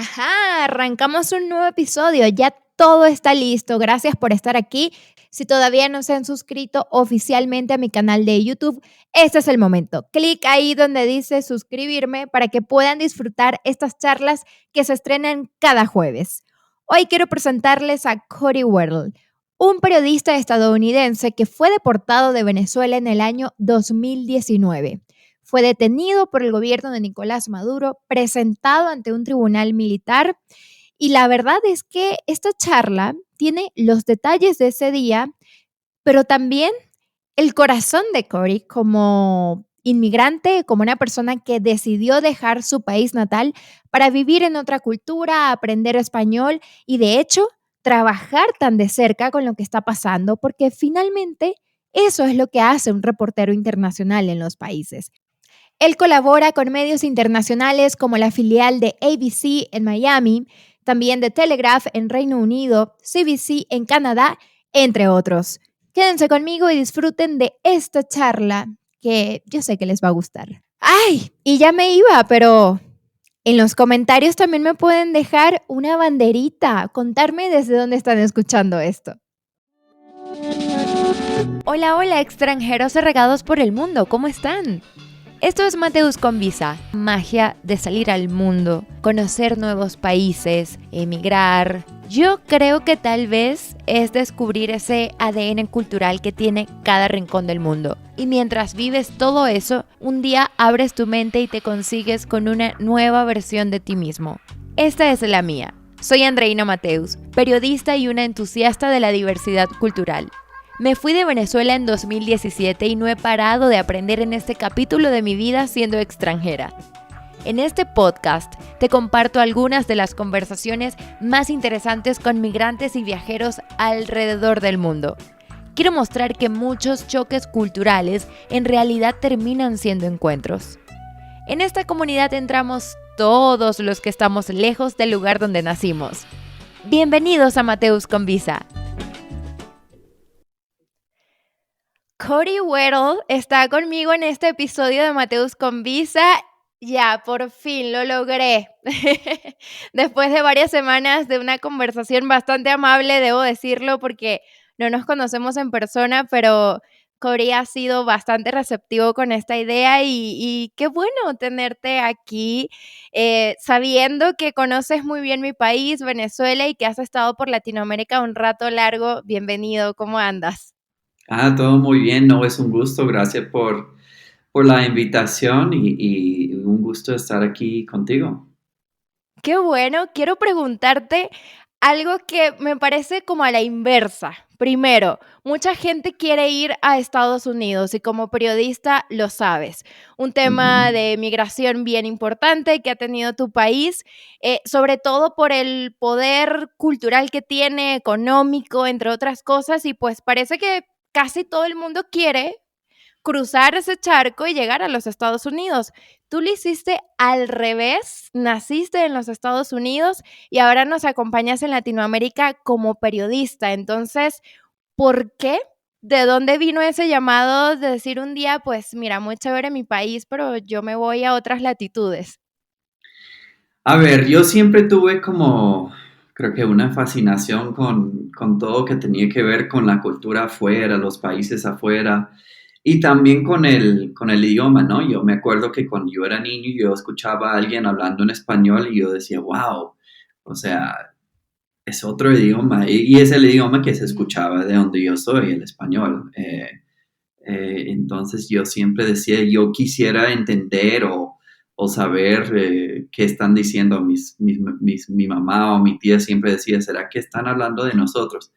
Ajá, arrancamos un nuevo episodio, ya todo está listo, gracias por estar aquí. Si todavía no se han suscrito oficialmente a mi canal de YouTube, este es el momento. Clic ahí donde dice suscribirme para que puedan disfrutar estas charlas que se estrenan cada jueves. Hoy quiero presentarles a Cody Weddle, un periodista estadounidense que fue deportado de Venezuela en el año 2019. Fue detenido por el gobierno de Nicolás Maduro, presentado ante un tribunal militar y la verdad es que esta charla tiene los detalles de ese día, pero también el corazón de Cory como inmigrante, como una persona que decidió dejar su país natal para vivir en otra cultura, aprender español y de hecho trabajar tan de cerca con lo que está pasando, porque finalmente eso es lo que hace un reportero internacional en los países. Él colabora con medios internacionales como la filial de ABC en Miami, también de Telegraph en Reino Unido, CBC en Canadá, entre otros. Quédense conmigo y disfruten de esta charla que yo sé que les va a gustar. ¡Ay! Y ya me iba, pero en los comentarios también me pueden dejar una banderita, contarme desde dónde están escuchando esto. Hola, hola, extranjeros regados por el mundo, ¿cómo están? Esto es Mateus con Visa, magia de salir al mundo, conocer nuevos países, emigrar. Yo creo que tal vez es descubrir ese ADN cultural que tiene cada rincón del mundo. Y mientras vives todo eso, un día abres tu mente y te consigues con una nueva versión de ti mismo. Esta es la mía. Soy Andreina Mateus, periodista y una entusiasta de la diversidad cultural. Me fui de Venezuela en 2017 y no he parado de aprender en este capítulo de mi vida siendo extranjera. En este podcast te comparto algunas de las conversaciones más interesantes con migrantes y viajeros alrededor del mundo. Quiero mostrar que muchos choques culturales en realidad terminan siendo encuentros. En esta comunidad entramos todos los que estamos lejos del lugar donde nacimos. Bienvenidos a Mateus con Visa. Cody Weddle está conmigo en este episodio de Mateus con Visa. Ya, por fin lo logré. Después de varias semanas de una conversación bastante amable, debo decirlo, porque no nos conocemos en persona, pero Cody ha sido bastante receptivo con esta idea y qué bueno tenerte aquí, sabiendo que conoces muy bien mi país, Venezuela, y que has estado por Latinoamérica un rato largo. Bienvenido, ¿cómo andas? Todo muy bien, no, es un gusto, gracias por la invitación y un gusto estar aquí contigo. Qué bueno, quiero preguntarte algo que me parece como a la inversa. Primero, mucha gente quiere ir a Estados Unidos y como periodista lo sabes. Un tema Ujú. de migración bien importante que ha tenido tu país, sobre todo por el poder cultural que tiene, económico, entre otras cosas, y pues parece que casi todo el mundo quiere cruzar ese charco y llegar a los Estados Unidos. Tú lo hiciste al revés, naciste en los Estados Unidos y ahora nos acompañas en Latinoamérica como periodista. Entonces, ¿por qué? ¿De dónde vino ese llamado de decir un día, pues mira, muy chévere mi país, pero yo me voy a otras latitudes? A ver, yo siempre tuve como, creo que una fascinación con todo que tenía que ver con la cultura afuera, los países afuera y también con el idioma, ¿no? Yo me acuerdo que cuando yo era niño yo escuchaba a alguien hablando en español y yo decía, wow, o sea, es otro idioma y es el idioma que se escuchaba de donde yo soy, el español. Entonces yo siempre decía, yo quisiera entender o saber qué están diciendo mi mamá o mi tía siempre decía, ¿será que están hablando de nosotros?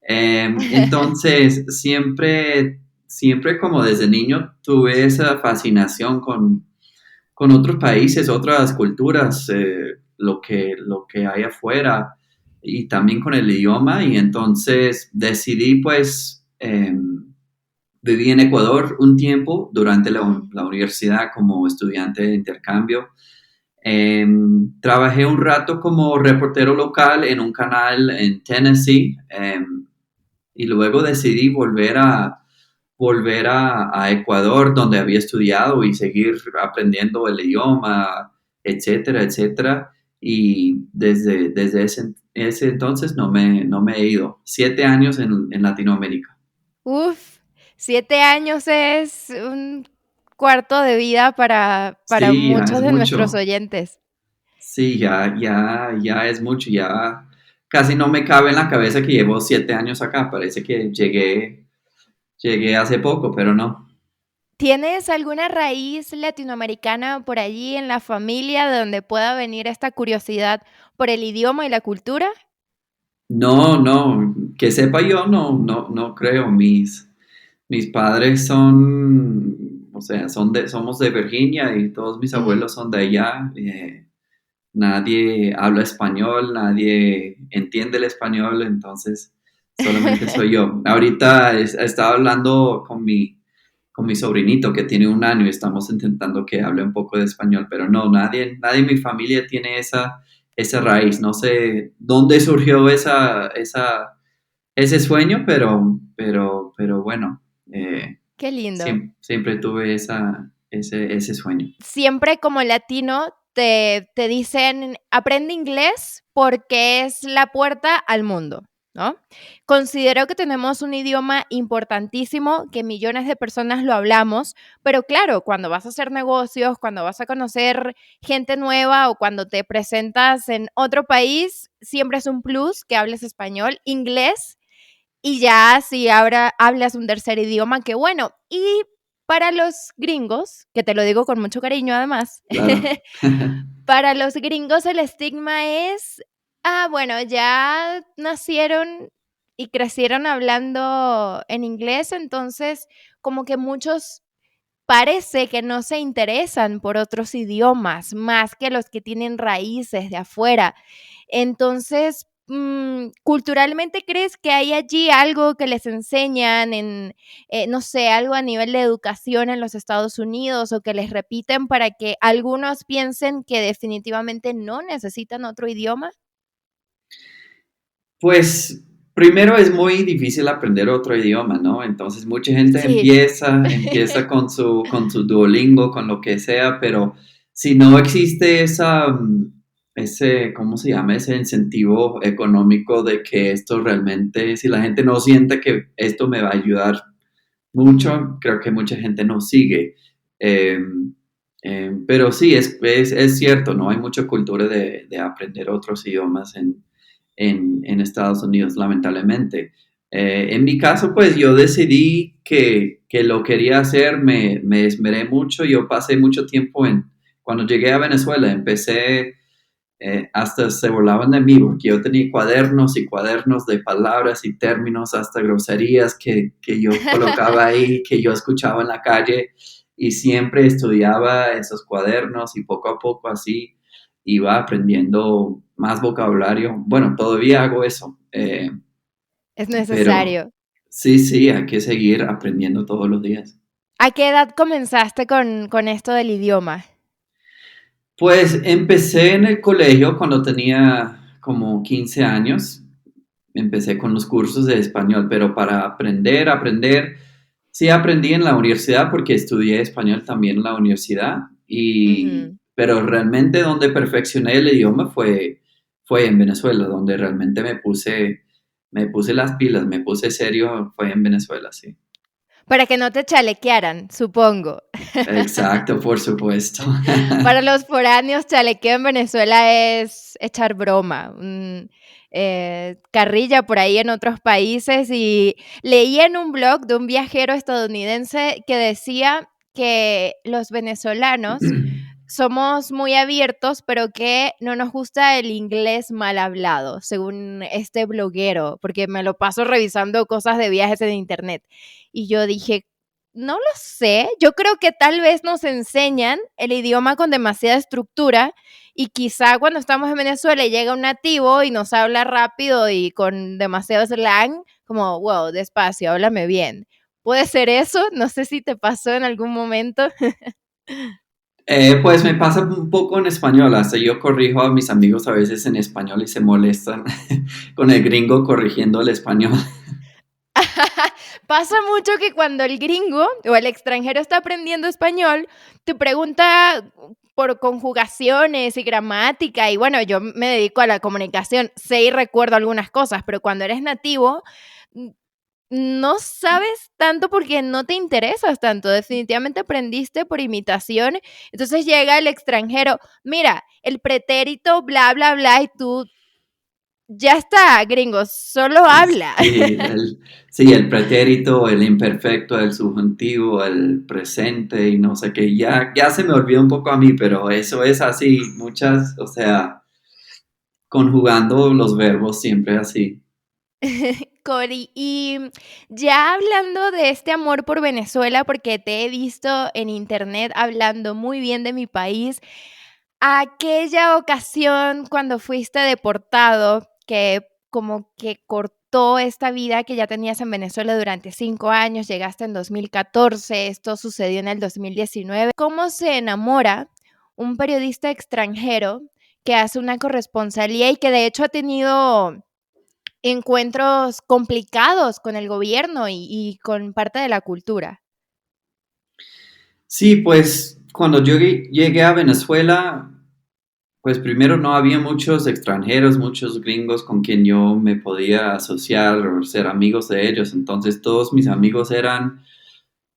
Entonces siempre como desde niño tuve esa fascinación con otros países, otras culturas, lo que hay afuera y también con el idioma y entonces decidí pues viví en Ecuador un tiempo durante Mm. la universidad como estudiante de intercambio. Trabajé un rato como reportero local en un canal en Tennessee y luego decidí volver a Ecuador, donde había estudiado y seguir aprendiendo el idioma, etcétera, etcétera. y desde ese entonces no me he ido. 7 años en Latinoamérica. Uf, 7 años es un cuarto de vida para Sí, ya muchos es de nuestros mucho. oyentes. Sí, ya es mucho, ya casi no me cabe en la cabeza que llevo 7 años acá. Parece que llegué hace poco, pero no. ¿Tienes alguna raíz latinoamericana por allí en la familia de donde pueda venir esta curiosidad por el idioma y la cultura? No, no, que sepa yo, no creo. Mis padres son, o sea, somos de Virginia y todos mis Ujú. abuelos son de allá. Nadie habla español, nadie entiende el español, entonces solamente soy yo. Ahorita estaba hablando con mi sobrinito que tiene 1 año y estamos intentando que hable un poco de español, pero no, nadie en mi familia tiene esa raíz. No sé dónde surgió ese sueño, pero bueno, Qué lindo. siempre tuve ese sueño. Siempre como latino te dicen: "Aprende inglés porque es la puerta al mundo", ¿no? Considero que tenemos un idioma importantísimo, que millones de personas lo hablamos, pero claro, cuando vas a hacer negocios, cuando vas a conocer gente nueva o cuando te presentas en otro país, siempre es un plus que hables español, inglés y ya si ahora hablas un tercer idioma, qué bueno. Y para los gringos, que te lo digo con mucho cariño además, Claro. para los gringos el estigma es, bueno, ya nacieron y crecieron hablando en inglés, entonces como que muchos parece que no se interesan por otros idiomas, más que los que tienen raíces de afuera. Entonces, culturalmente, ¿crees que hay allí algo que les enseñan en, no sé, algo a nivel de educación en los Estados Unidos o que les repiten para que algunos piensen que definitivamente no necesitan otro idioma? Pues primero es muy difícil aprender otro idioma, ¿no? Entonces mucha gente Sí. empieza con su Duolingo, con lo que sea, pero si no existe ¿cómo se llama? Ese incentivo económico de que esto realmente, si la gente no siente que esto me va a ayudar Ujú. mucho, creo que mucha gente no sigue. Eh, pero sí, es cierto, ¿no? Hay mucha cultura de aprender otros idiomas en Estados Unidos, lamentablemente. En mi caso, pues yo decidí que lo quería hacer, me esmeré mucho, yo pasé mucho tiempo cuando llegué a Venezuela, empecé, hasta se burlaban de mí, porque yo tenía cuadernos y cuadernos de palabras y términos, hasta groserías que yo colocaba ahí, que yo escuchaba en la calle, y siempre estudiaba esos cuadernos y poco a poco así iba aprendiendo más vocabulario. Bueno, todavía hago eso, Es pero necesario. sí, hay que seguir aprendiendo todos los días. ¿A qué edad comenzaste con esto del idioma? Pues empecé en el colegio cuando tenía como 15 años. Empecé con los cursos de español, pero para aprender, sí aprendí en la universidad porque estudié español también en la universidad, Ujú. pero realmente donde perfeccioné el idioma fue en Venezuela, donde realmente me puse las pilas, me puse serio, fue en Venezuela, sí. Para que no te chalequearan, supongo. Exacto, por supuesto. Para los foráneos, chalequeo en Venezuela es echar broma, carrilla por ahí en otros países. Y leí en un blog de un viajero estadounidense que decía que los venezolanos somos muy abiertos, pero que no nos gusta el inglés mal hablado, según este bloguero, porque me lo paso revisando cosas de viajes en internet. Y yo dije, no lo sé, yo creo que tal vez nos enseñan el idioma con demasiada estructura y quizá cuando estamos en Venezuela y llega un nativo y nos habla rápido y con demasiado slang, como, wow, despacio, háblame bien. ¿Puede ser eso? No sé si te pasó en algún momento. Pues me pasa un poco en español, hasta yo corrijo a mis amigos a veces en español y se molestan con el gringo corrigiendo el español. Pasa mucho que cuando el gringo o el extranjero está aprendiendo español, te pregunta por conjugaciones y gramática y bueno, yo me dedico a la comunicación, sé y recuerdo algunas cosas, pero cuando eres nativo, n no sabes tanto porque no te interesas tanto, definitivamente aprendiste por imitación. Entonces llega el extranjero: "Mira, el pretérito bla, bla, bla", y tú: "Ya está, gringo, solo habla". Sí, el pretérito, el imperfecto, el subjuntivo, el presente y no sé qué, ya se me olvidó un poco a mí, pero eso es así, muchas, o sea, conjugando los verbos siempre así. Cori, y ya hablando de este amor por Venezuela, porque te he visto en internet hablando muy bien de mi país, aquella ocasión cuando fuiste deportado, que como que cortó esta vida que ya tenías en Venezuela durante 5 años, llegaste en 2014, esto sucedió en el 2019. ¿Cómo se enamora un periodista extranjero que hace una corresponsalía y que de hecho ha tenido encuentros complicados con el gobierno y con parte de la cultura? Sí, pues cuando yo llegué a Venezuela, pues primero no había muchos extranjeros, muchos gringos con quien yo me podía asociar o ser amigos de ellos. Entonces todos mis amigos eran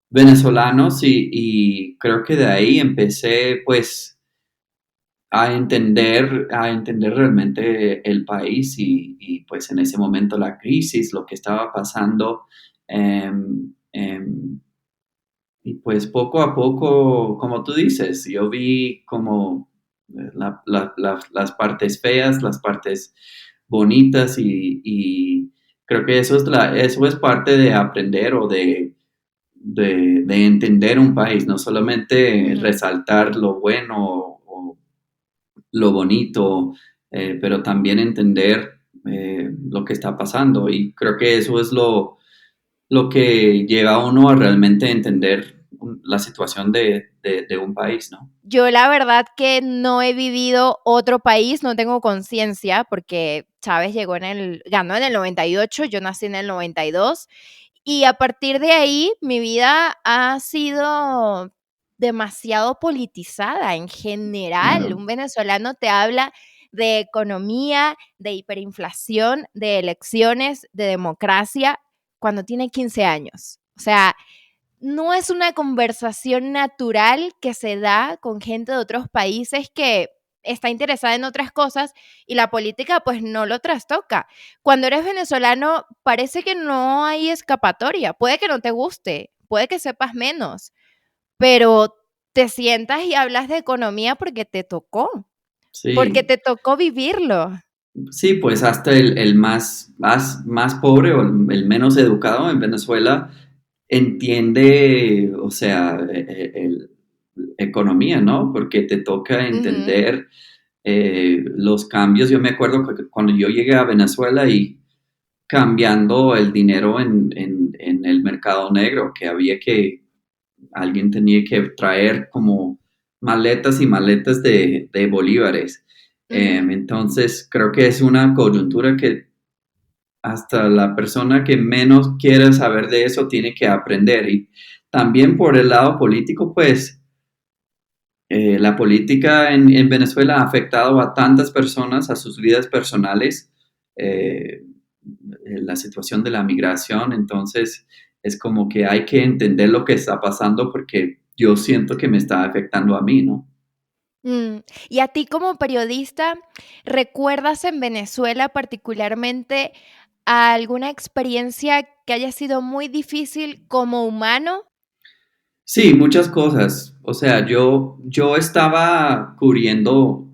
venezolanos y creo que de ahí empecé pues a entender realmente el país pues en ese momento la crisis, lo que estaba pasando. em, em, y pues poco a poco, como tú dices, yo vi como las partes feas, las partes bonitas y creo que eso es parte de aprender o de entender un país, no solamente Ujú. resaltar lo bueno o lo bonito, pero también entender lo que está pasando. Y creo que eso es lo que lleva a uno a realmente entender la situación de un país, ¿no? Yo la verdad que no he vivido otro país, no tengo conciencia, porque Chávez ganó en el 98, yo nací en el 92, y a partir de ahí mi vida ha sido demasiado politizada en general. Claro, Un venezolano te habla de economía, de hiperinflación, de elecciones, de democracia, cuando tiene 15 años. O sea, no es una conversación natural que se da con gente de otros países que está interesada en otras cosas y la política pues no lo trastoca. Cuando eres venezolano parece que no hay escapatoria, puede que no te guste, puede que sepas menos, pero te sientas y hablas de economía porque sí. te tocó vivirlo. Sí, pues hasta el más pobre o el menos educado en Venezuela entiende, o sea, economía, ¿no? Porque te toca Ujú, entender los cambios. Yo me acuerdo que cuando yo llegué a Venezuela y cambiando el dinero en el mercado negro, que alguien tenía que traer como maletas y maletas de bolívares. ujú. Entonces, creo que es una coyuntura que hasta la persona que menos quiere saber de eso tiene que aprender. Y también por el lado político, pues la política en Venezuela ha afectado a tantas personas, a sus vidas personales, eh, la situación de la migración, entonces es como que hay que entender lo que está pasando porque yo siento que me está afectando a mí, ¿no? Mm, y a ti como periodista, ¿recuerdas en Venezuela particularmente alguna experiencia que haya sido muy difícil como humano? Sí, muchas cosas. O sea, yo estaba cubriendo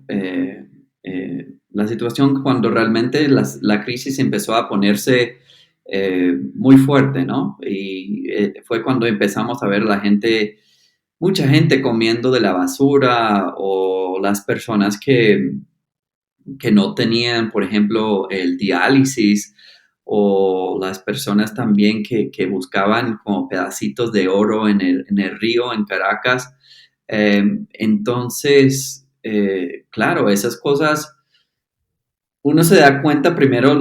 la situación cuando realmente la crisis empezó a ponerse muy fuerte, ¿no? Y fue cuando empezamos a ver mucha gente comiendo de la basura o las personas que no tenían, por ejemplo, el diálisis o las personas también que buscaban como pedacitos de oro en el río, en Caracas. Entonces, claro, esas cosas, uno se da cuenta primero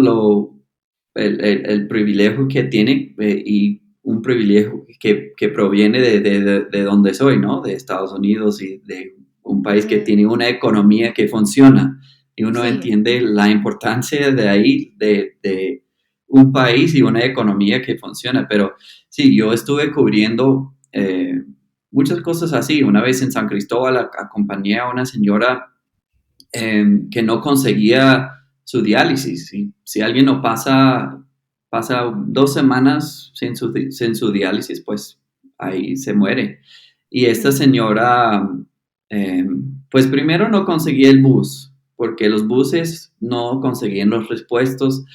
el privilegio que tiene y un privilegio que proviene de donde soy, ¿no? De Estados Unidos y de un país que Mm, tiene una economía que funciona. Y uno sí. entiende la importancia de ahí, de un país y una economía que funciona. Pero sí, yo estuve cubriendo muchas cosas así. Una vez en San Cristóbal acompañé a una señora que no conseguía su diálisis. Y si alguien no pasa 2 semanas sin su diálisis, pues ahí se muere. Y esta Mm, señora, eh, pues primero no conseguía el bus, porque los buses no conseguían los repuestos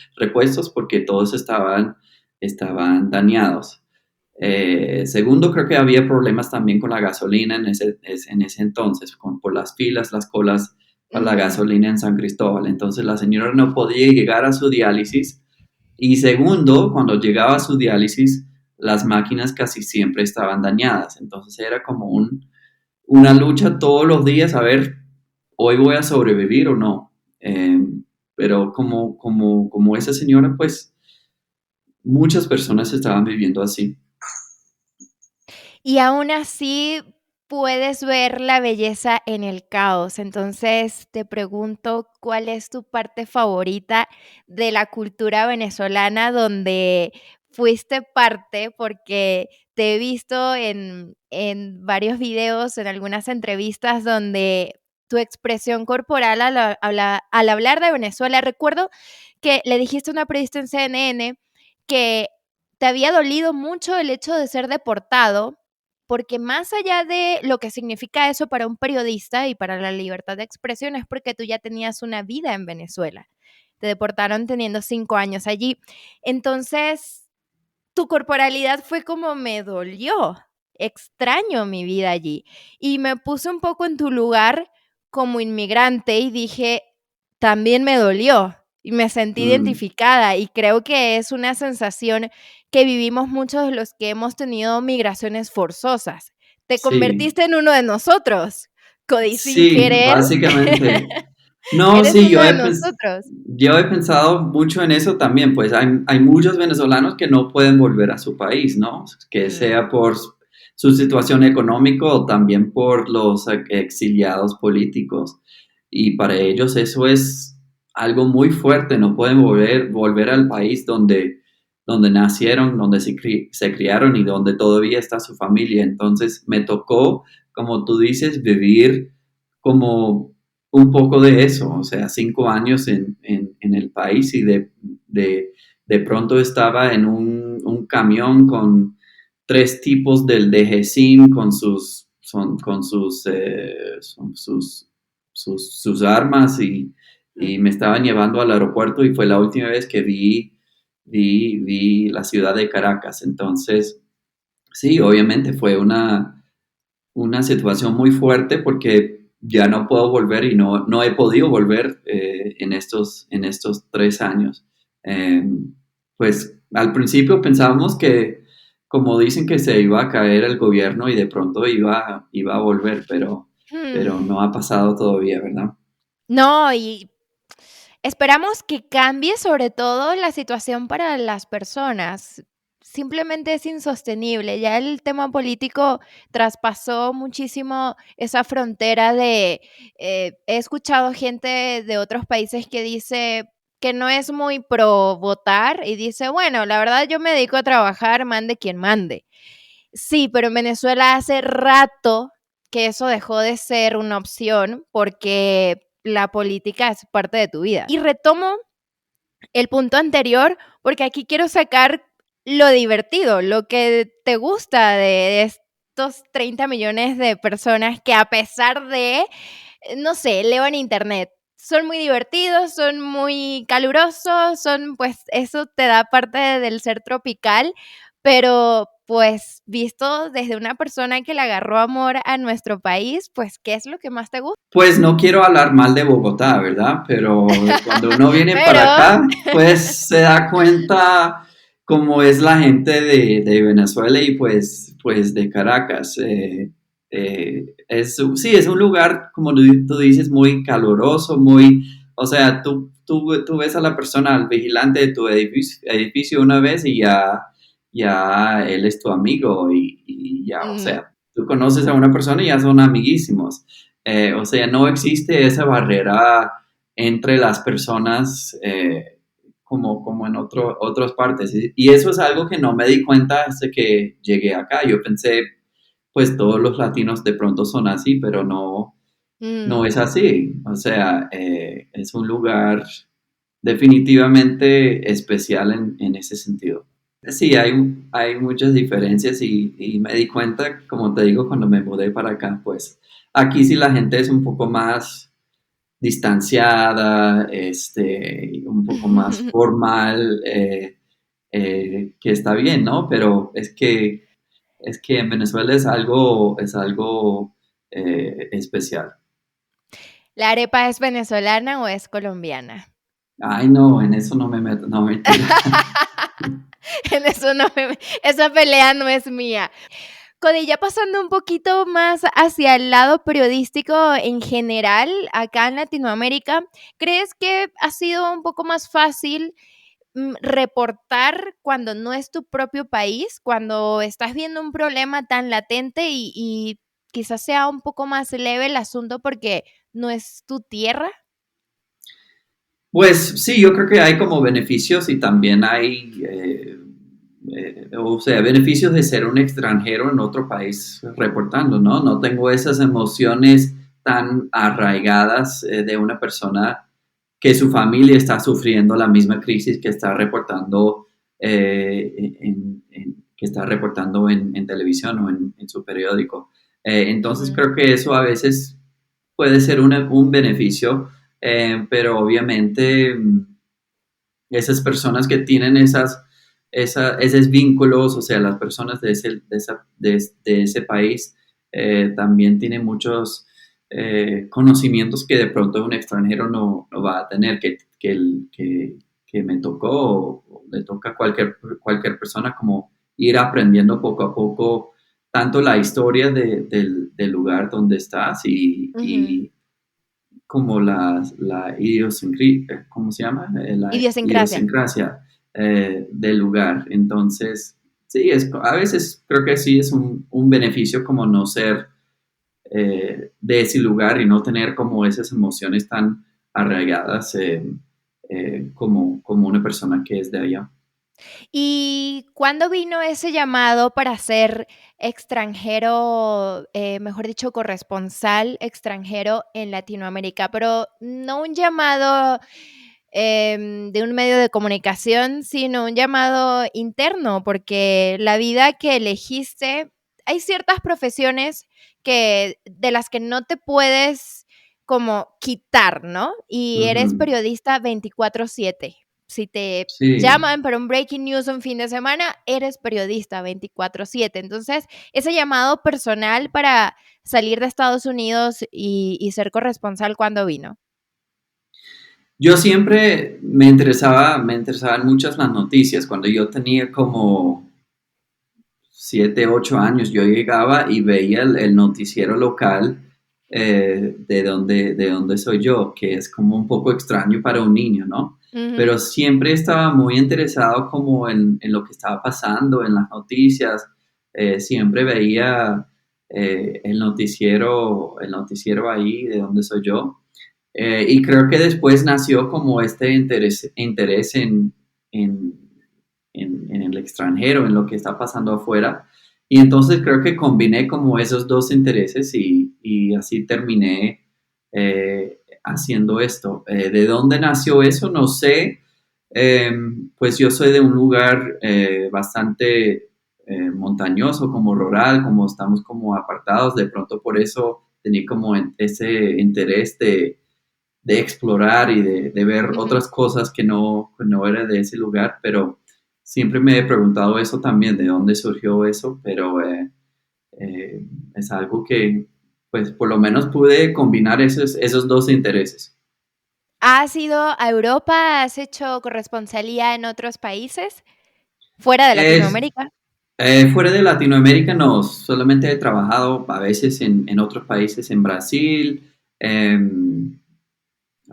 porque todos estaban dañados. Segundo, creo que había problemas también con la gasolina en ese entonces, por las filas, las colas para la ujú. gasolina en San Cristóbal. Entonces la señora no podía llegar a su diálisis. Y segundo, cuando llegaba a su diálisis, las máquinas casi siempre estaban dañadas. Entonces era como una lucha todos los días a ver, hoy voy a sobrevivir o no. Pero como esa señora, pues muchas personas estaban viviendo así. Y aún así puedes ver la belleza en el caos. Entonces, te pregunto, ¿cuál es tu parte favorita de la cultura venezolana donde fuiste parte? Porque te he visto en varios videos, en algunas entrevistas donde tu expresión corporal al hablar de Venezuela, recuerdo que le dijiste a una periodista en CNN que te había dolido mucho el hecho de ser deportado porque más allá de lo que significa eso para un periodista y para la libertad de expresión, es porque tú ya tenías una vida en Venezuela. Te deportaron teniendo 5 años allí. Entonces, tu corporalidad fue como me dolió, extraño mi vida allí. Y me puse un poco en tu lugar como inmigrante y dije, también me dolió y me sentí Mm, identificada y creo que es una sensación que vivimos muchos de los que hemos tenido migraciones forzosas. Te sí, convertiste en uno de nosotros, Cody, sin sí, querer, básicamente. No, eres sí, uno de nosotros. yo he pensado mucho en eso también, pues hay muchos venezolanos que no pueden volver a su país, ¿no? Que Mm, sea por su situación económica o también por los exiliados políticos. Y para ellos eso es algo muy fuerte, no pueden volver al país donde nacieron, donde se criaron y donde todavía está su familia. Entonces me tocó, como tú dices, vivir como un poco de eso, o sea, 5 años en el país y de, de pronto estaba en un camión con 3 tipos del DGCIM con sus armas y me estaban llevando al aeropuerto y fue la última vez que vi la ciudad de Caracas. Entonces, sí, obviamente fue una situación muy fuerte porque ya no puedo volver y no he podido volver en estos 3 años. Eh, pues al principio pensábamos que, como dicen, que se iba a caer el gobierno y de pronto iba a volver, pero hmm. no ha pasado todavía, ¿verdad? No, y esperamos que cambie sobre todo la situación para las personas. Simplemente es insostenible. Ya el tema político traspasó muchísimo esa frontera de, he escuchado gente de otros países que dice que no es muy pro votar y dice, bueno, la verdad yo me dedico a trabajar, mande quien mande. Sí, pero en Venezuela hace rato que eso dejó de ser una opción porque la política es parte de tu vida. Y retomo el punto anterior porque aquí quiero sacar lo divertido, lo que te gusta de estos 30 millones de personas que a pesar de, no sé, leo en internet, son muy divertidos, son muy calurosos, son, pues, eso te da parte del ser tropical, pero, pues, visto desde una persona que le agarró amor a nuestro país, pues, ¿qué es lo que más te gusta? Pues no quiero hablar mal de Bogotá, ¿verdad? Pero cuando uno viene para Pero acá, pues se da cuenta cómo es la gente de Venezuela y pues de Caracas. Sí, es un lugar, como tú dices, muy caluroso, o sea, tú ves a la persona, al vigilante de tu edificio una vez ya él es tu amigo y ya, o Ujú. sea, tú conoces a una persona y ya son amiguísimos. O sea, no existe esa barrera entre las personas como en otras partes. Y eso es algo que no me di cuenta hasta que llegué acá. Yo pensé, pues todos los latinos de pronto son así, pero no Mm. es así. O sea, es un lugar definitivamente especial en ese sentido. Sí, hay muchas diferencias y me di cuenta, como te digo, cuando me mudé para acá, pues aquí sí la gente es un poco más distanciada, un poco más formal, que está bien, ¿no? Pero es que en Venezuela es algo especial. ¿La arepa es venezolana o es colombiana? Ay, no, en eso no me meto, no, mentira. En eso no me esa pelea no es mía. Cody, ya pasando un poquito más hacia el lado periodístico en general, acá en Latinoamérica, ¿crees que ha sido un poco más fácil, reportar cuando no es tu propio país? Cuando estás viendo un problema tan latente y quizás sea un poco más leve el asunto porque no es tu tierra. Pues sí, yo creo que hay como beneficios y también hay, o sea, beneficios de ser un extranjero en otro país reportando, ¿no? No tengo esas emociones tan arraigadas de una persona que su familia está sufriendo la misma crisis que está reportando, que está reportando en televisión o en su periódico. Entonces Ujú, creo que eso a veces puede ser un beneficio, pero obviamente esas personas que tienen esos vínculos, o sea, las personas de ese país, también tienen muchos conocimientos que de pronto un extranjero no va a tener, que me tocó o le toca a cualquier persona como ir aprendiendo poco a poco tanto la historia del lugar donde estás ujú. y como la idiosincrasia, ¿cómo se llama? La Idiosincrasia. idiosincrasia del lugar. Entonces, sí, a veces creo que sí es un beneficio como no ser de ese lugar y no tener como esas emociones tan arraigadas como una persona que es de allá. ¿Y cuándo vino ese llamado para ser extranjero, mejor dicho, corresponsal extranjero en Latinoamérica? Pero no un llamado, de un medio de comunicación, sino un llamado interno, porque la vida que elegiste, hay ciertas profesiones que de las que no te puedes como quitar, ¿no? Y eres Ujú. periodista 24/7. Si te Sí. llaman para un breaking news un fin de semana, eres periodista 24/7. Entonces, ese llamado personal para salir de Estados Unidos y ser corresponsal, ¿cuándo vino? Yo siempre me interesaban muchas las noticias. Cuando yo tenía como 7, 8 años, yo llegaba y veía el noticiero local de donde soy yo, que es como un poco extraño para un niño, ¿no? Ujú, Pero siempre estaba muy interesado como en lo que estaba pasando, en las noticias. Siempre veía el noticiero ahí de donde soy yo. Y creo que después nació como este interés en, en el extranjero, en lo que está pasando afuera. Y entonces creo que combiné como esos dos intereses y así terminé haciendo esto. ¿De dónde nació eso? No sé. Pues yo soy de un lugar bastante montañoso, como rural, como estamos como apartados. De pronto por eso tenía como ese interés de explorar y de ver ujú. otras cosas que no era de ese lugar, pero siempre me he preguntado eso también, de dónde surgió eso, pero eh, es algo que, pues, por lo menos pude combinar esos dos intereses. ¿Has ido a Europa? ¿Has hecho corresponsalía en otros países fuera de Es, Latinoamérica? fuera de Latinoamérica no, solamente he trabajado a veces en otros países, en Brasil, em,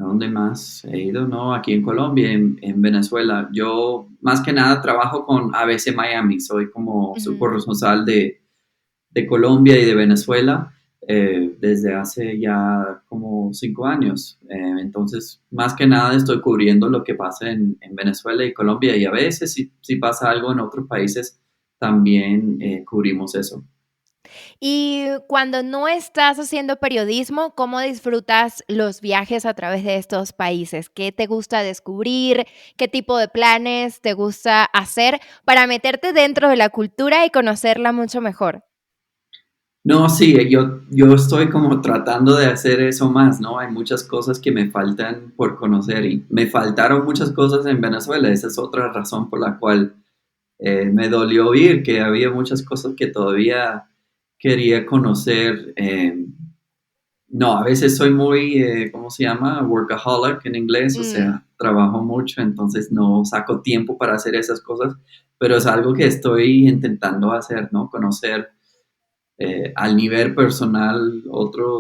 ¿A dónde más he ido? No, aquí en Colombia, en Venezuela. Yo más que nada trabajo con ABC Miami, soy como su Ujú. corresponsal de Colombia y de Venezuela desde hace ya como 5 años. Entonces, más que nada estoy cubriendo lo que pasa en Venezuela y Colombia y a veces si pasa algo en otros países, también cubrimos eso. Y cuando no estás haciendo periodismo, ¿cómo disfrutas los viajes a través de estos países? ¿Qué te gusta descubrir? ¿Qué tipo de planes te gusta hacer para meterte dentro de la cultura y conocerla mucho mejor? No, sí, yo estoy como tratando de hacer eso más, ¿no? Hay muchas cosas que me faltan por conocer y me faltaron muchas cosas en Venezuela. Esa es otra razón por la cual me dolió oír que había muchas cosas que todavía quería conocer. No, a veces soy muy, ¿cómo se llama? Workaholic en inglés, o Mm, sea, trabajo mucho, entonces no saco tiempo para hacer esas cosas, pero es algo que estoy intentando hacer, ¿no? Conocer al nivel personal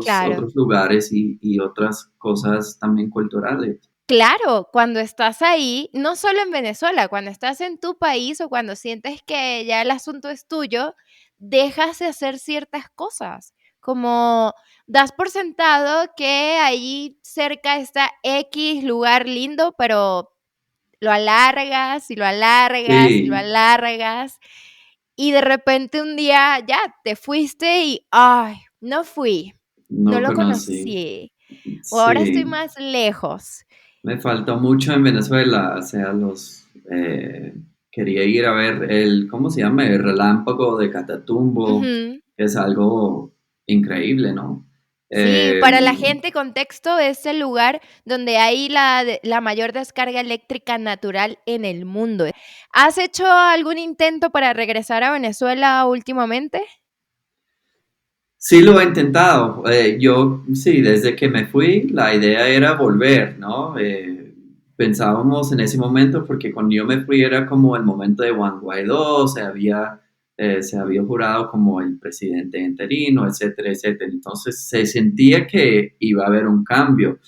claro. otros lugares y otras cosas también culturales. Claro, cuando estás ahí, no solo en Venezuela, cuando estás en tu país o cuando sientes que ya el asunto es tuyo, dejas de hacer ciertas cosas, como das por sentado que ahí cerca está X lugar lindo, pero lo alargas y lo alargas y lo Sí, alargas y de repente un día ya te fuiste y, ay, no fui, no no lo conocí. conocí, o ahora estoy Sí, más lejos. me faltó mucho en Venezuela, o sea, quería ir a ver ¿cómo se llama? El relámpago de Catatumbo, Ujú. que es algo increíble, ¿no? Sí, Eh, para la gente, contexto, es el lugar donde hay la mayor descarga eléctrica natural en el mundo. ¿Has hecho algún intento para regresar a Venezuela últimamente? sí lo he intentado. Yo, sí, desde que me fui, la idea era volver, ¿no? Pensábamos en ese momento, porque cuando yo me fui era como el momento de Juan Guaidó, se había jurado como el presidente interino, etcétera, etcétera. Entonces se sentía que iba a haber un cambio.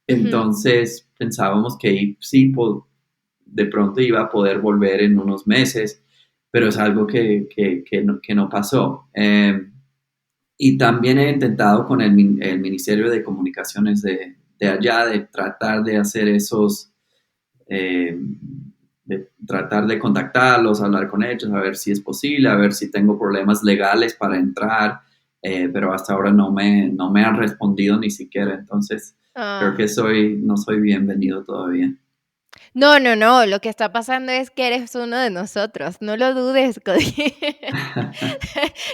Ujú. Entonces pensábamos que sí, de pronto iba a poder volver en unos meses, pero es algo que no pasó. Y también he intentado con el Ministerio de Comunicaciones de allá de tratar de hacer eh, de tratar de contactarlos, hablar con ellos, a ver si es posible, a ver si tengo problemas legales para entrar, pero hasta ahora no me han respondido ni siquiera, entonces creo que Ah. no soy bienvenido todavía. No, no, no, lo que está pasando es que eres uno de nosotros, no lo dudes, Cody.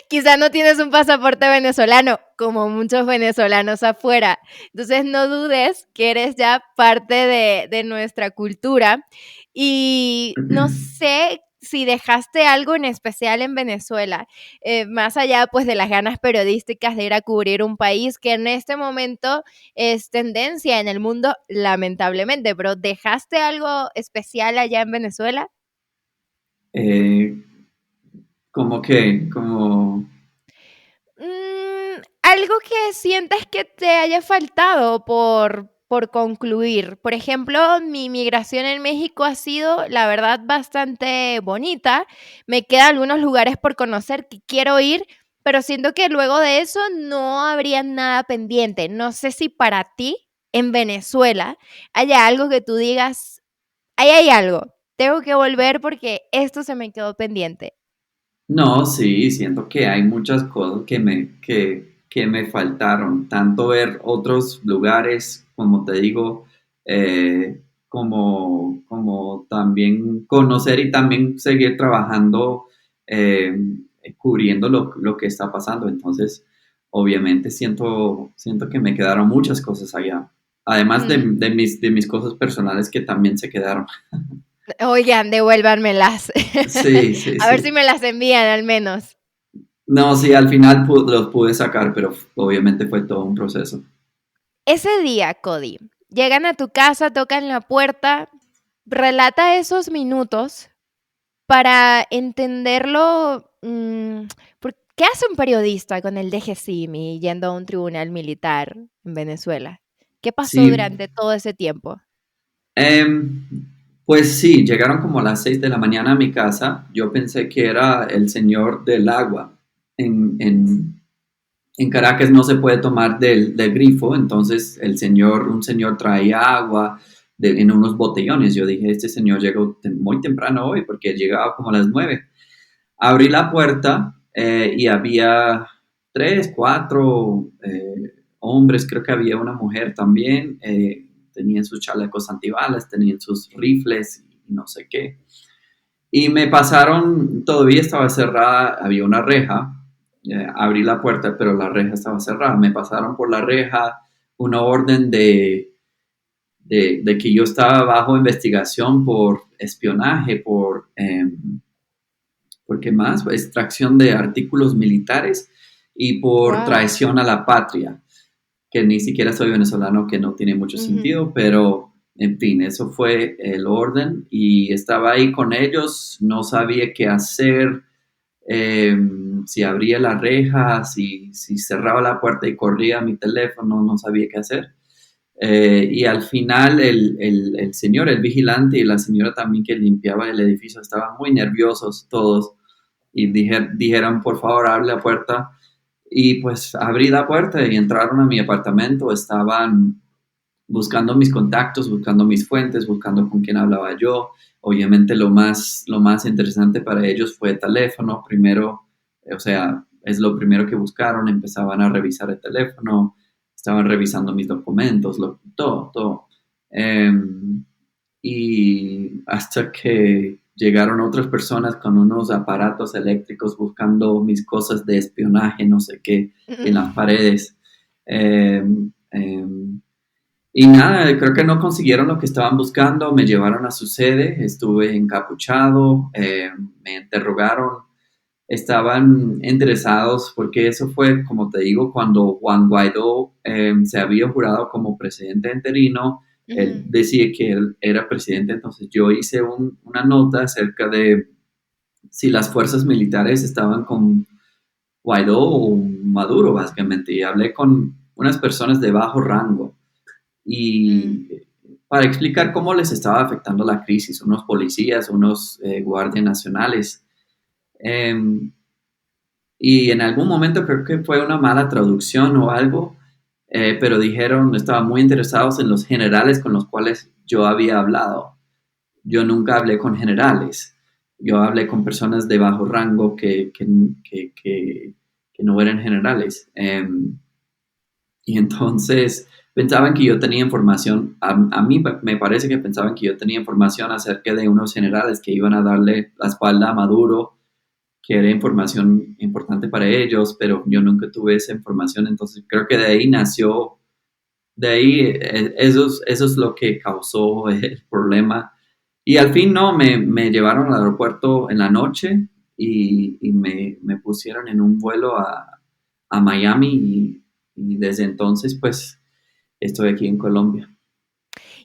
Quizá no tienes un pasaporte venezolano, como muchos venezolanos afuera. Entonces, no dudes que eres ya parte de nuestra cultura. Y no sé si dejaste algo en especial en Venezuela, más allá, pues, de las ganas periodísticas de ir a cubrir un país que en este momento es tendencia en el mundo, lamentablemente, pero, ¿dejaste algo especial allá en Venezuela? Eh, como que, como, Algo que sientas que te haya faltado por concluir. Por ejemplo, mi migración en México ha sido, la verdad, bastante bonita. Me quedan algunos lugares por conocer que quiero ir, pero siento que luego de eso no habría nada pendiente. No sé si para ti, en Venezuela, haya algo que tú digas: "Ahí hay algo, tengo que volver porque esto se me quedó pendiente". no, sí, siento que hay muchas cosas que me faltaron, tanto ver otros lugares, como te digo, como también conocer y también seguir trabajando, eh, cubriendo lo que está pasando. Entonces, obviamente siento que me quedaron muchas cosas allá, además Ujú. de mis cosas personales que también se quedaron. Oigan, devuélvanmelas. Sí, sí, A ver si sí. me las envían al menos. No, sí, al final los pude sacar, pero obviamente fue todo un proceso. Ese día, Cody, llegan a tu casa, tocan la puerta, relata esos minutos para entenderlo, ¿qué hace un periodista con el DGCIMI yendo a un tribunal militar en Venezuela? ¿Qué pasó Sí, durante todo ese tiempo? em, pues sí, llegaron como a las 6 de la mañana a mi casa. Yo pensé que era el señor del agua. En Caracas no se puede tomar del grifo, entonces un señor traía agua en unos botellones. Yo dije, este señor llegó muy temprano hoy porque llegaba como a las 9. Abrí la puerta y había tres, cuatro hombres, creo que había una mujer también. Tenían sus chalecos antibalas, tenían sus rifles y no sé qué. Y me pasaron, todavía estaba cerrada, había una reja, abrí la puerta, pero la reja estaba cerrada. Me pasaron por la reja una orden de que yo estaba bajo investigación por espionaje, ¿por qué más? Extracción de artículos militares y por Wow. traición a la patria, que ni siquiera soy venezolano, que no tiene mucho sentido, pero en fin, eso fue el orden y estaba ahí con ellos, no sabía qué hacer, eh, si abría la reja, si cerraba la puerta y corría mi teléfono, no sabía qué hacer. Y al final el señor, el vigilante y la señora también que limpiaba el edificio estaban muy nerviosos todos y dijeron, por favor, abre la puerta. Y pues abrí la puerta y entraron a mi apartamento, estaban buscando mis contactos, buscando mis fuentes, buscando con quién hablaba yo. Obviamente lo más interesante para ellos fue el teléfono. Primero, o sea, es lo primero que buscaron, empezaban a revisar el teléfono, estaban revisando mis documentos, todo, todo. Y hasta que llegaron otras personas con unos aparatos eléctricos buscando mis cosas de espionaje, no sé qué, en las paredes. Eh, eh, y nada, creo que no consiguieron lo que estaban buscando, me llevaron a su sede, estuve encapuchado, me interrogaron, estaban interesados porque eso fue, como te digo, cuando Juan Guaidó se había jurado como presidente interino, él Ujú. decía que él era presidente, entonces yo hice una nota acerca de si las fuerzas militares estaban con Guaidó o Maduro, básicamente, y hablé con unas personas de bajo rango Mm. y para explicar cómo les estaba afectando la crisis, unos policías, unos guardias nacionales. Eh, y en algún momento creo que fue una mala traducción o algo, pero dijeron, estaban muy interesados en los generales con los cuales yo había hablado. Yo nunca hablé con generales, yo hablé con Mm. personas de bajo rango que no eran generales. Y entonces pensaban que yo tenía información, a mí me parece que pensaban que yo tenía información acerca de unos generales que iban a darle la espalda a Maduro, que era información importante para ellos, pero yo nunca tuve esa información, entonces creo que de ahí nació, de ahí eso es lo que causó el problema. Y al fin no, me llevaron al aeropuerto en la noche y me pusieron en un vuelo a Miami y desde entonces pues estoy aquí en Colombia.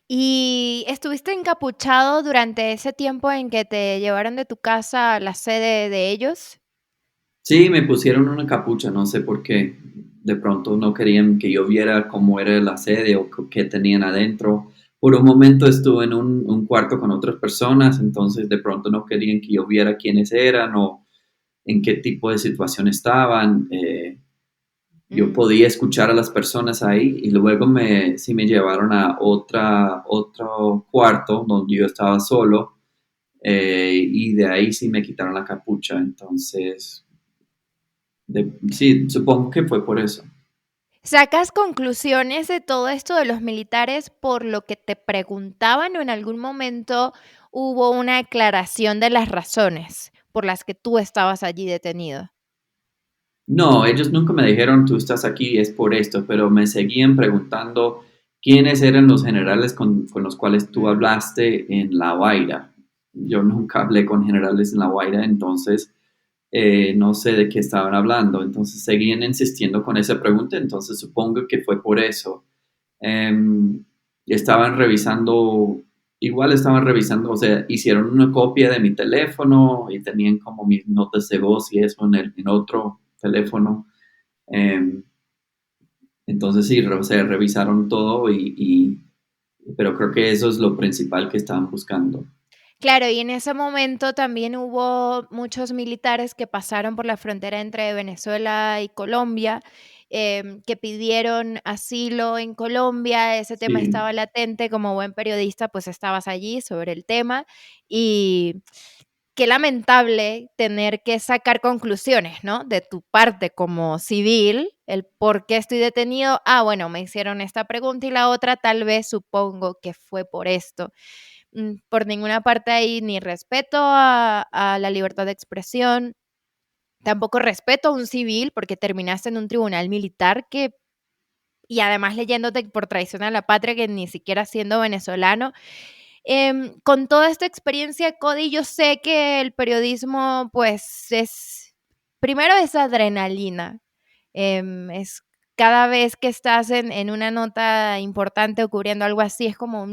¿Y estuviste encapuchado durante ese tiempo en que te llevaron de tu casa a la sede de ellos? Sí, me pusieron una capucha, no sé por qué. De pronto no querían que yo viera cómo era la sede o qué tenían adentro. Por un momento estuve en un cuarto con otras personas, entonces de pronto no querían que yo viera quiénes eran o en qué tipo de situación estaban. Yo Mm. podía escuchar a las personas ahí y luego sí me llevaron a otro cuarto donde yo estaba solo, y de ahí sí me quitaron la capucha. Entonces, sí, supongo que fue por eso. ¿Sacas conclusiones de todo esto de los militares por lo que te preguntaban o en algún momento hubo una aclaración de las razones por las que tú estabas allí detenido? No, ellos nunca me dijeron tú estás aquí es por esto, pero me seguían preguntando quiénes eran los generales con los cuales tú Mm. hablaste en La Guaira. Yo nunca hablé con generales en La Guaira, entonces no sé de qué estaban hablando. Entonces seguían insistiendo con esa pregunta, entonces supongo que fue por eso. Em, estaban revisando, igual estaban revisando, o sea, hicieron una copia de mi teléfono y tenían como mis notas de voz y eso en otro teléfono. Em, Entonces sí, se revisaron todo pero creo que eso es lo principal que estaban buscando. Claro, y en ese momento también hubo muchos militares que pasaron por la frontera entre Venezuela y Colombia, que pidieron asilo en Colombia. Ese tema Sí, estaba latente. Como buen periodista, pues estabas allí sobre el tema y qué lamentable tener que sacar conclusiones, ¿no? De tu parte como civil, el por qué estoy detenido. Ah, bueno, me hicieron esta pregunta y la otra, tal vez supongo que fue por esto. Por ninguna parte hay ni respeto a la libertad de expresión, tampoco respeto a un civil porque terminaste en un tribunal militar que, y además leyéndote por traición a la patria, que ni siquiera siendo venezolano. Con toda esta experiencia, Cody, yo sé que el periodismo, pues, primero es adrenalina. Es cada vez que estás en una nota importante o cubriendo algo así, es como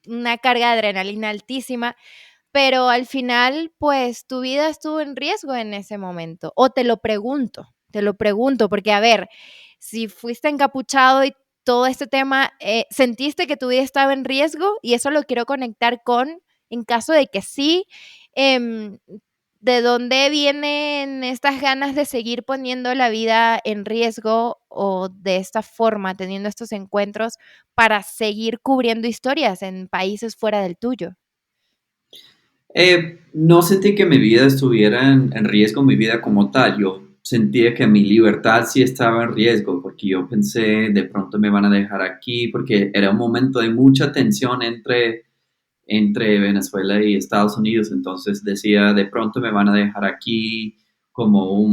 una carga de adrenalina altísima, pero al final, pues, tu vida estuvo en riesgo en ese momento. O te lo pregunto, porque a ver, si fuiste encapuchado y todo este tema, ¿sentiste que tu vida estaba en riesgo? Y eso lo quiero conectar con, en caso de que sí, em, ¿de dónde vienen estas ganas de seguir poniendo la vida en riesgo o de esta forma, teniendo estos encuentros para seguir cubriendo historias en países fuera del tuyo? No sentí que mi vida estuviera en riesgo, mi vida como tal. Yo sentía que mi libertad sí estaba en riesgo, porque yo pensé, de pronto me van a dejar aquí, porque era un momento de mucha tensión entre Venezuela y Estados Unidos. Entonces decía, de pronto me van a dejar aquí como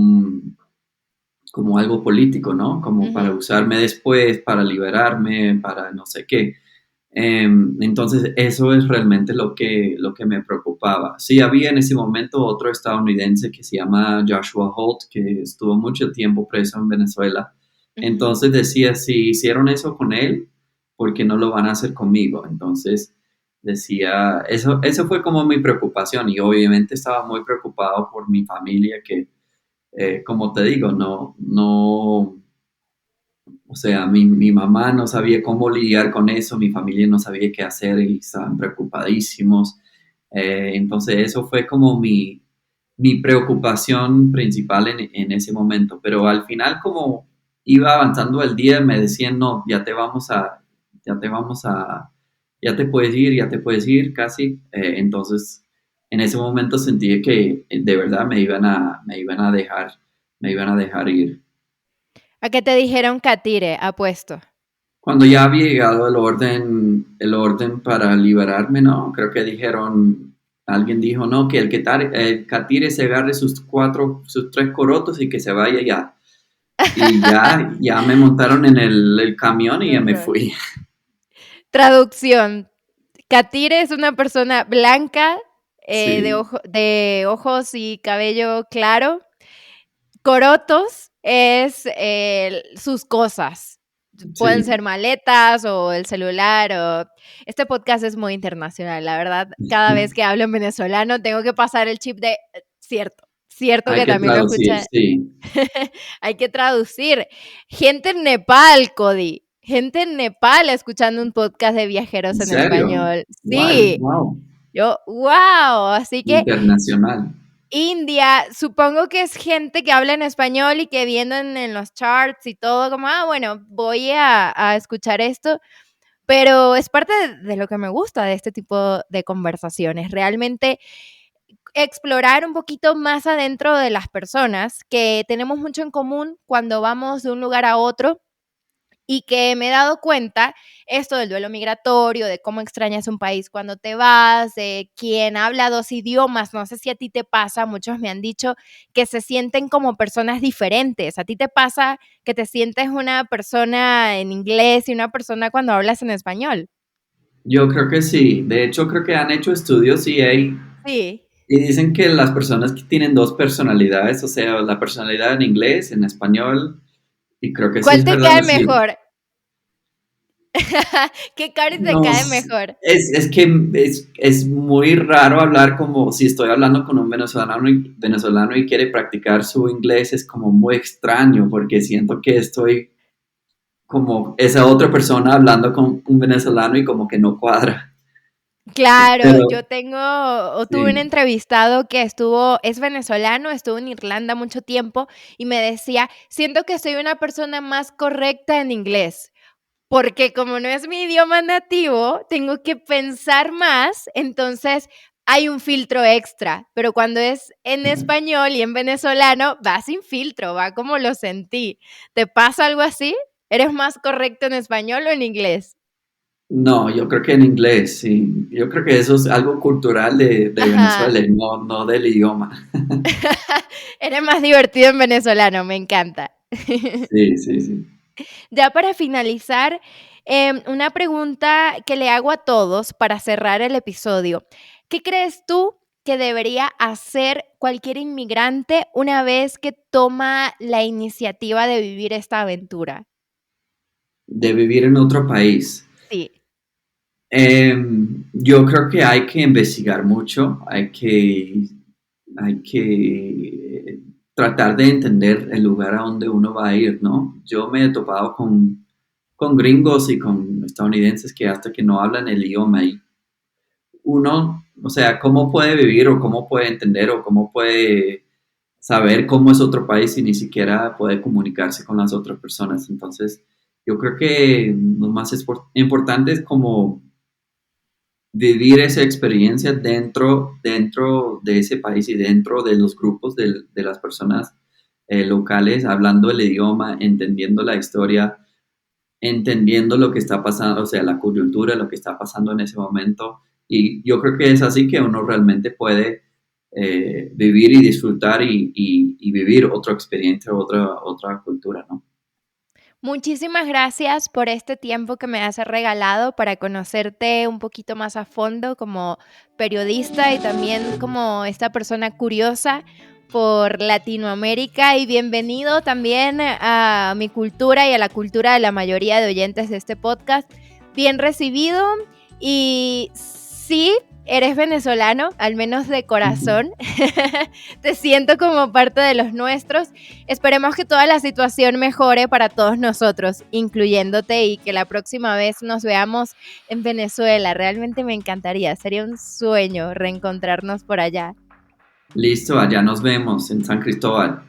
como algo político, ¿no? Como para Ujú. usarme después, para liberarme, para no sé qué. Entonces, eso es realmente lo que me preocupaba. Sí, había en ese momento otro estadounidense que se llama Joshua Holt, que estuvo mucho tiempo preso en Venezuela. Ujú. Entonces decía, si hicieron eso con él, ¿por qué no lo van a hacer conmigo? Entonces decía, eso fue como mi preocupación y obviamente estaba muy preocupado por mi familia que, como te digo, no, o sea, mi mamá no sabía cómo lidiar con eso, mi familia no sabía qué hacer y estaban preocupadísimos. Entonces eso fue como mi preocupación principal en ese momento. Pero al final, como iba avanzando el día, me decían, no, ya te vamos a, ya te puedes ir casi. Entonces, en ese momento sentí que de verdad me iban a dejar ir. ¿A qué te dijeron catire? Apuesto. Cuando ya había llegado el orden para liberarme, no, creo que dijeron, alguien dijo, no, que el catire se agarre sus tres corotos y que se vaya ya. Y ya me montaron en el camión y Qué ya me horror. fui. Traducción. Catire es una persona blanca, Sí, de ojos y cabello claro. Corotos es sus cosas. Pueden sí. ser maletas o el celular o este podcast es muy internacional, la verdad, cada vez que hablo en venezolano tengo que pasar el chip de cierto, cierto Hay que que también lo traducir, escucha. sí. Hay que traducir. Gente en Nepal, Cody, gente en Nepal escuchando un podcast de ¿En viajeros en serio? español. Wow, Sí, wow. yo, guau, así que Internacional. India, supongo que es gente que habla en español y que viendo en los charts y todo, como, bueno, voy a escuchar esto, pero es parte de lo que me gusta de este tipo de conversaciones, realmente explorar un poquito más adentro de las personas, que tenemos mucho en común cuando vamos de un lugar a otro y que me he dado cuenta esto del duelo migratorio, de cómo extrañas un país cuando te vas, de quien habla dos idiomas, no sé si a ti te pasa, muchos me han dicho que se sienten como personas diferentes. ¿A ti te pasa que te sientes una persona en inglés y una persona cuando hablas en español? Yo creo que sí. De hecho, creo que han hecho estudios Sí. y dicen que las personas que tienen dos personalidades, o sea, la personalidad en inglés, en español, y creo que sí ¿Cuál es te verdad, cae sí. mejor? ¿Qué Cari te No, cae mejor? es que es muy raro hablar como si estoy hablando con un venezolano y quiere practicar su inglés, es como muy extraño porque siento que estoy como esa otra persona hablando con un venezolano y como que no cuadra. Claro, Pero yo tengo o tuve un sí. entrevistado que es venezolano, estuvo en Irlanda mucho tiempo y me decía: "Siento que soy una persona más correcta en inglés, porque como no es mi idioma nativo, tengo que pensar más, entonces hay un filtro extra, pero cuando es en español y en venezolano, va sin filtro, va como lo sentí". ¿Te pasa algo así? ¿Eres más correcto en español o en inglés? No, yo creo que en inglés, sí. Yo creo que eso es algo cultural de Ajá. Venezuela y no del idioma. Eres más divertido en venezolano, me encanta. Sí, sí, sí. Ya para finalizar, una pregunta que le hago a todos para cerrar el episodio. ¿Qué crees tú que debería hacer cualquier inmigrante una vez que toma la iniciativa de vivir esta aventura? De vivir en otro país. Sí. Yo creo que hay que investigar mucho, hay que tratar de entender el lugar a donde uno va a ir, ¿no? Yo me he topado con gringos y con estadounidenses que hasta que no hablan el idioma y uno, o sea, ¿cómo puede vivir o cómo puede entender o cómo puede saber cómo es otro país si ni siquiera puede comunicarse con las otras personas? Entonces, yo creo que lo más importante es como vivir esa experiencia dentro de ese país y dentro de los grupos de las personas locales, hablando el idioma, entendiendo la historia, entendiendo lo que está pasando, o sea, la coyuntura, lo que está pasando en ese momento. Y yo creo que es así que uno realmente puede vivir y disfrutar y vivir otra experiencia, otra cultura, ¿no? Muchísimas gracias por este tiempo que me has regalado para conocerte un poquito más a fondo como periodista y también como esta persona curiosa por Latinoamérica y bienvenido también a mi cultura y a la cultura de la mayoría de oyentes de este podcast. Bien recibido y sí, eres venezolano, al menos de corazón. Te siento como parte de los nuestros. Esperemos que toda la situación mejore para todos nosotros, incluyéndote, y que la próxima vez nos veamos en Venezuela. Realmente me encantaría, sería un sueño reencontrarnos por allá. Listo, allá nos vemos en San Cristóbal.